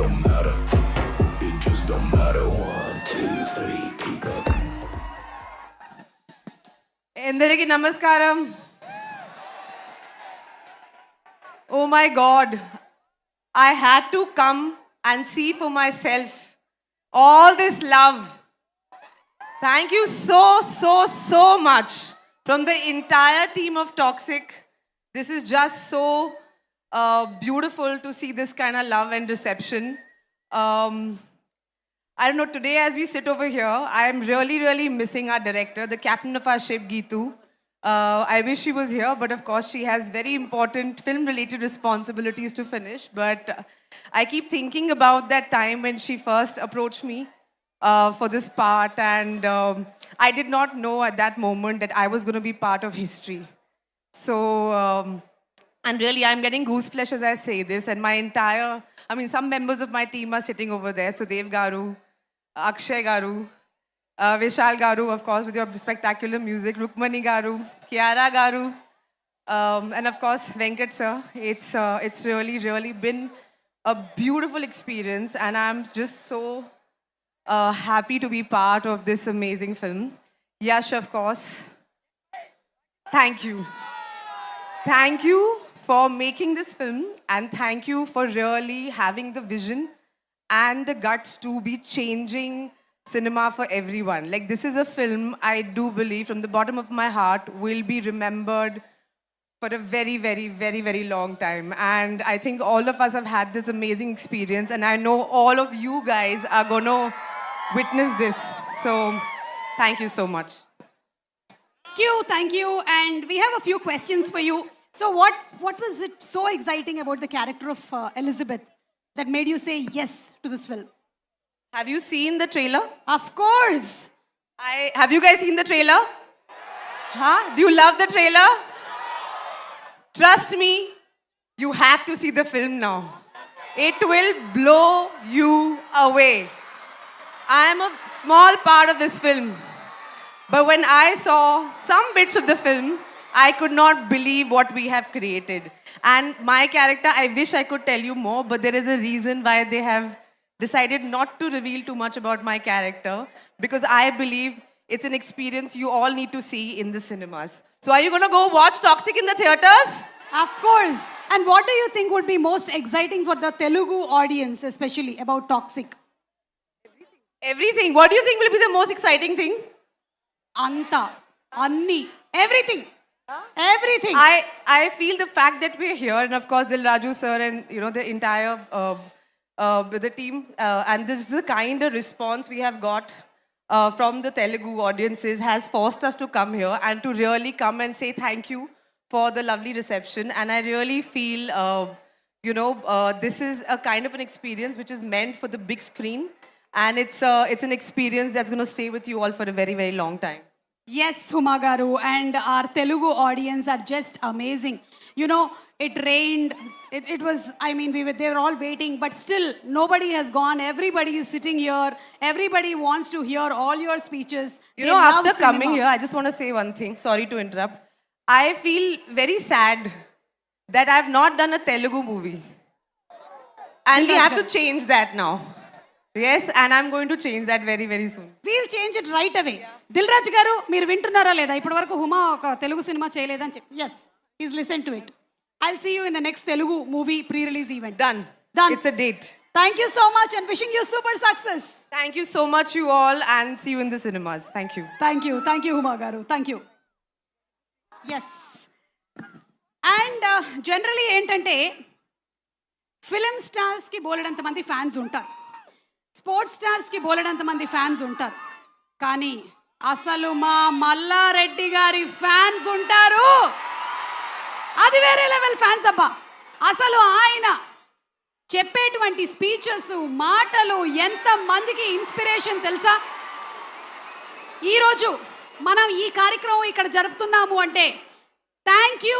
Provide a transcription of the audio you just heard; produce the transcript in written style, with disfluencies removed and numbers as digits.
don't matter. It just don't matter. 1, 2, 3, peek up. అందరికీ నమస్కారం. Oh my God, I had to come and see for myself all this love. Thank you so much from the entire team of Toxic. This is just so beautiful to see this kind of love and reception. I don't know, today as we sit over here, I am really missing our director, the captain of our ship, Geetu. I wish she was here, but of course she has very important film-related responsibilities to finish. But I keep thinking about that time when she first approached me for this part, and I did not know at that moment that I was going to be part of history. So, and really, I'm getting goose flesh as I say this, and my entire, some members of my team are sitting over there. Sudev Garu, Akshay Garu, Vishal Garu, of course, with your spectacular music, Rukmani Garu, Kiara Garu, and of course, Venkat sir. It's really been a beautiful experience, and I'm just so happy to be part of this amazing film. Yash, of course, thank you. Thank you for making this film, and thank you for really having the vision and the guts to be changing cinema for everyone. Like, this is a film I do believe from the bottom of my heart will be remembered for a very long time. And I think all of us have had this amazing experience, and I know all of you guys are going to witness this. So, thank you so much. Thank you. And we have a few questions for you. So what was it so exciting about the character of Elizabeth that made you say yes to this film? Have you seen the trailer? Of course. Have you guys seen the trailer? Huh? Do you love the trailer? Trust me, you have to see the film now. It will blow you away. I am a small part of this film. But when I saw some bits of the film, I could not believe what we have created. And my character, I wish I could tell you more, but there is a reason why they have decided not to reveal too much about my character, because I believe it's an experience you all need to see in the cinemas. So are you going to go watch Toxic in the theaters? Of course. And what do you think would be most exciting for the Telugu audience, especially about Toxic? Everything. What do you think will be the most exciting thing? Anta, Anni, everything. Everything. I feel the fact that we're here, and of course Dil Raju sir and the entire the team, and this is the kind of response we have got from the Telugu audiences has forced us to come here and to really come and say thank you for the lovely reception. And I really feel this is a kind of an experience which is meant for the big screen, and it's an experience that's going to stay with you all for a very long time. Yes, Huma Garu, and our Telugu audience are just amazing. It rained. It was, they were all waiting, but still nobody has gone. Everybody is sitting here. Everybody wants to hear all your speeches. After coming here, I just want to say one thing. Sorry to interrupt. I feel very sad that I've not done a Telugu movie. And we have to change that now. Yes, and I'm going to change that very soon. We'll change it right away. Dil Raj garu, మీరు వింటున్నారా లేదా? ఇప్పటివరకు హుమా ఒక Telugu cinema చేయలేదని చెప్పి. Yes, he's listened to it. I'll see you in the next Telugu movie pre-release event. Done. It's a date. Thank you so much and wishing you super success. Thank you so much, you all, and see you in the cinemas. Thank you. Thank you, Huma garu. Thank you. Yes. And generally ఏంటంటే film స్టార్స్కి బోలెడంతమంది fans ఉంటారు, sports స్టార్స్కి బోలెడంతమంది fans ఉంటారు, కానీ అసలు మా మల్లారెడ్డి గారి fans ఉంటారు. అది వేరే లెవెల్ ఫ్యాన్స్ అబ్బా. అసలు ఆయన చెప్పేటువంటి స్పీచెస్, మాటలు ఎంతమందికి ఇన్స్పిరేషన్ తెలుసా? ఈరోజు మనం ఈ కార్యక్రమం ఇక్కడ జరుపుతున్నాము అంటే థ్యాంక్ యూ